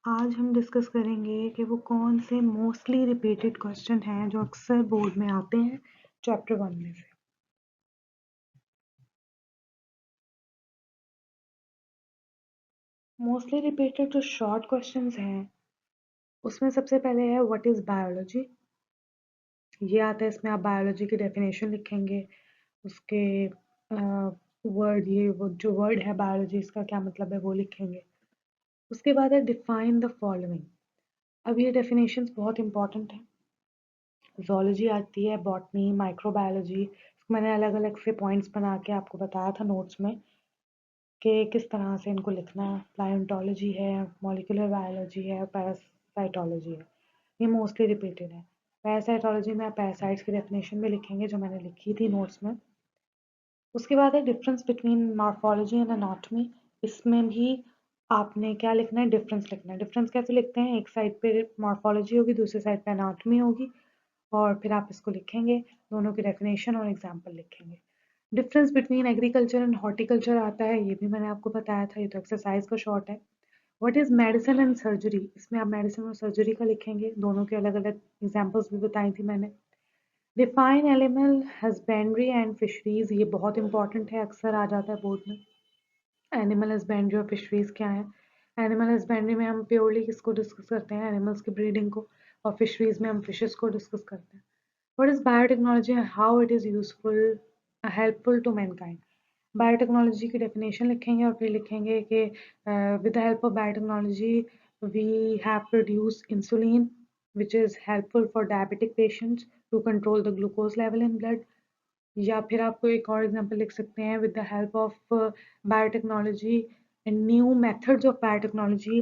आज हम डिस्कस करेंगे कि वो कौन से मोस्टली रिपीटेड क्वेश्चन हैं जो अक्सर बोर्ड में आते हैं चैप्टर 1 में से। मोस्टली रिपीटेड जो शॉर्ट क्वेश्चंस हैं उसमें सबसे पहले है व्हाट इज़ बायोलॉजी। ये आता है, इसमें आप बायोलॉजी की डेफिनेशन लिखेंगे, उसके वर्ड, ये वो जो वर्ड है बायोलॉजी इसका क्या मतलब है वो लिखेंगे। उसके बाद है डिफाइन द फॉलोइंग। अब ये डेफिनेशंस बहुत इंपॉर्टेंट है। ज़ूलॉजी आती है, बॉटनी, माइक्रोबायोलॉजी। मैंने अलग-अलग से पॉइंट्स बना के आपको बताया था नोट्स में कि किस तरह से इनको लिखना है। प्लांटोलॉजी है, मॉलिक्यूलर बायोलॉजी है, पैरासाइटोलॉजी है। ये मोस्टली रिपीटेड है। पैरासाइटोलॉजी में आप पैरासाइट्स की डेफिनेशन भी लिखेंगे जो मैंने लिखी थी नोट्स में। उसके बाद है difference between morphology and anatomy. इसमें भी आपने क्या लिखना है, डिफरेंस लिखना है। डिफरेंस कैसे लिखते हैं, एक साइड पे मॉर्फोलॉजी होगी, दूसरी साइड पे एनाटॉमी होगी, और फिर आप इसको लिखेंगे, दोनों की डेफिनेशन और एग्जाम्पल लिखेंगे। Difference between agriculture and horticulture आता है, ये भी मैंने आपको बताया था, ये तो एक्सरसाइज का शॉर्ट है। What is medicine and surgery, इसमें आप मेडिसिन और सर्जरी का लिखेंगे, दोनों के अलग अलग एग्जाम्पल्स भी बताई थी मैंने। Define animal husbandry and fisheries, ये बहुत इंपॉर्टेंट है, अक्सर आ जाता है बोर्ड में। एनिमल हस्बेंड्री और फिशरीज क्या है। एनिमल हस्बेंड्री में हम प्योरली किसको डिस्कस करते हैं, एनिमल्स की ब्रीडिंग को, और फिशरीज में हम फिशेस को डिस्कस करते हैं। What is biotechnology and how it is useful, helpful to mankind? Biotechnology की डेफिनेशन लिखेंगे और फिर लिखेंगे कि with the help of biotechnology we have produced insulin which is helpful for diabetic patients to control the glucose level in blood। या फिर आप कोई एक और एग्जांपल लिख सकते हैं, with the help of biotechnology and new methods of biotechnology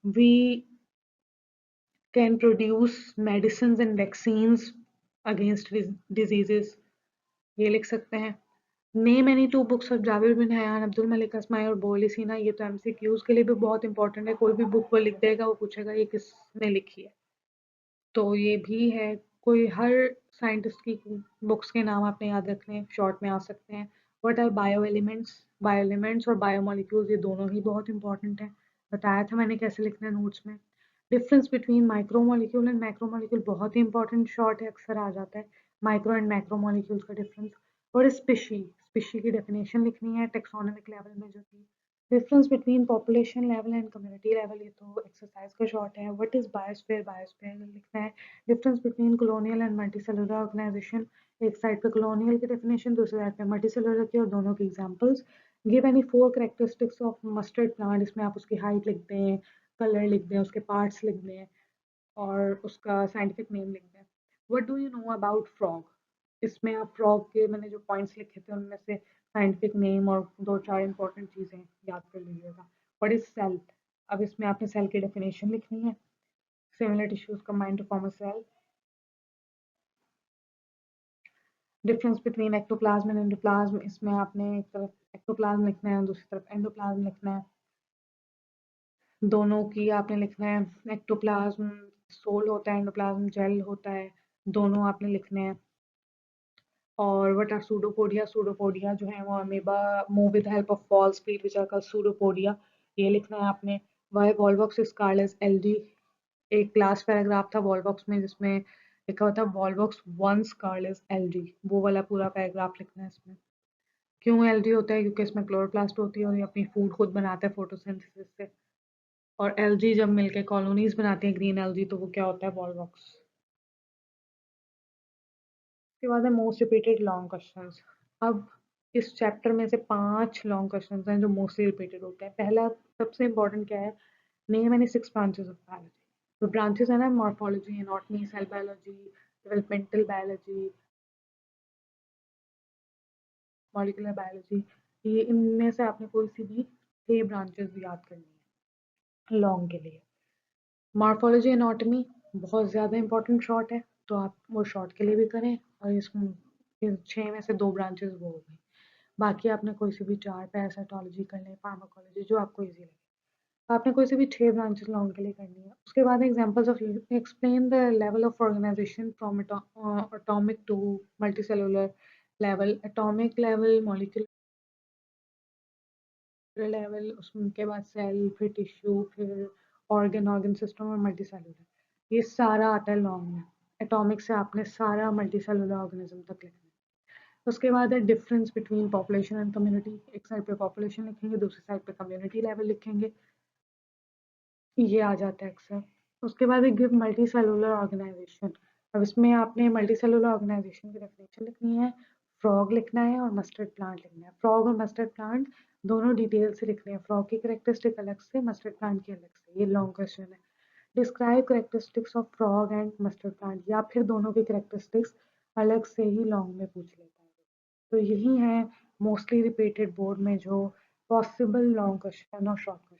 we can produce medicines and vaccines against diseases। ये लिख सकते हैं। Name any two books of Jabir bin Hayyan, Abdul Malik Asmai और बोली सीना, ये तो एमसीक्यूज के लिए भी बहुत इंपॉर्टेंट है। कोई भी बुक वो लिख देगा, वो पूछेगा ये किसने लिखी है, तो ये भी है। कोई हर साइंटिस्ट की बुक्स के नाम आपने याद रखने, शॉर्ट में आ सकते हैं। What are bio elements, bio elements और बायोमोलिक्यूल्स ये दोनों ही बहुत इंपॉर्टेंट हैं, बताया था मैंने कैसे लिखना है नोट्स में। Difference between micromolecule and macromolecule बहुत ही इंपॉर्टेंट शॉर्ट है, अक्सर आ जाता है, माइक्रो एंड मैक्रोमोलिक्यूल्स का डिफरेंस। और स्पीशी, स्पीशी की डेफिनेशन लिखनी है टेक्सोनोमिक लेवल में जो थी। Difference between population level and community level, ये तो एक्सरसाइज का शॉर्ट है। व्हाट इज बायोस्फीयर, बायोस्फीयर लिखना है। Difference between colonial and multicellular organisation, एक साइड पे कॉलोनियल की डेफिनेशन, दूसरी साइड पे मल्टीसेलुलर की, और दोनों की examples. Give any 4 characteristics of mustard plant, इसमें आप उसकी हाइट लिख दें, कलर लिख दें, उसके पार्ट्स लिख दें और उसका साइंटिफिक नेम लिख दें। What do you know about frog, इसमें आप फ्रॉग के मैंने जो पॉइंट्स लिखे थे उनमें से साइंटिफिक नेम और 2-4 इंपॉर्टेंट चीज़ें याद कर लीजिएगा। व्हाट इज सेल, अब इसमें आपने सेल की डेफिनेशन लिखनी है। Similar tissues combine to form a cell. Difference between ectoplasm and endoplasm, इसमें आपने एक तरफ एक्टोप्लाज्म लिखना है, दूसरी तरफ एंडोप्लाज्म लिखना है, दोनों की आपने लिखना है। एक्टोप्लाज्म सोल होता है, एंडोप्लाज्म जेल होता है, दोनों आपने लिखने हैं। और व्हाट आर सूडोपोडिया, सूडोपोडिया जो है वो amoeba move with help of false feet which are called pseudopodia, ये लिखना है आपने। Why volvox is called as algae, एक क्लास पैराग्राफ था वॉल्वॉक्स में जिसमें लिखा हुआ था volvox once called as algae, वो वाला पूरा पैराग्राफ लिखना है इसमें। क्यों एलडी होता है, क्योंकि इसमें क्लोरोप्लास्ट होती है और ये अपनी फूड खुद बनाता है फोटोसिंथेसिस से, और एलजी जब मिलके कॉलोनीज बनाती हैं ग्रीन एलजी, तो वो क्या होता है, वॉल्वॉक्स। उसके बाद है मोस्ट रिपीटेड लॉन्ग क्वेश्चंस। अब इस चैप्टर में से 5 लॉन्ग क्वेश्चंस हैं जो मोस्टली रिपीटेड होते हैं। पहला सबसे इंपॉर्टेंट क्या है, name any 6 branches of biology. तो ब्रांचेस है ना, morphology, anatomy, cell biology, developmental biology, molecular biology, ये इनमें से आपने कोई सी भी 6 ब्रांचेस भी याद करनी है लॉन्ग के लिए। मॉर्फोलॉजी, एनाटॉमी बहुत ज़्यादा इंपॉर्टेंट शॉर्ट है, तो आप वो शॉर्ट के लिए भी करें, और इसमें इन 6 में से 2 ब्रांचेस वो हो गई। बाकी आपने कोई सी भी 4, पैरासाइटोलॉजी कर लें, फार्माकोलॉजी, जो आपको ईजी लगे। आपने कोई सी भी 6 ब्रांचेस लॉन्ग के लिए करनी है। उसके बाद examples of, explain the level of organisation from atomic to multicellular level, atomic level, molecular level, उसके बाद सेल, फिर टिश्यू, फिर ऑर्गन सिस्टम और मल्टी सेलुलर, ये सारा आता है लॉन्ग में। एटॉमिक से आपने सारा मल्टी सेलुलर ऑर्गेनिज्म तक लिखना है। उसके बाद है difference between population and community. एक साइड पे पॉपुलेशन लिखेंगे, दूसरी साइड पे कम्युनिटी लेवल लिखेंगे, ये आ जाता है अक्सर। उसके बाद है गिव मल्टी सेलुलर ऑर्गेनाइजेशन। अब इसमें आपने मल्टी सेलुलर ऑर्गेनाइजेशन की डेफिनेशन लिखनी है, फ्रॉग लिखना है और मस्टर्ड प्लांट लिखना है। फ्रॉग और मस्टर्ड प्लांट दोनों डिटेल से लिखने हैं, फ्रॉग की करेक्टरिस्टिक अलग से, मस्टर्ड प्लांट की अलग से। ये लॉन्ग क्वेश्चन है। Describe characteristics of frog and mustard plant, या फिर दोनों की करेक्टरिस्टिक्स अलग से ही लॉन्ग में पूछ लेता है। तो यही है मोस्टली रिपीटेड बोर्ड में जो पॉसिबल लॉन्ग क्वेश्चन और शॉर्ट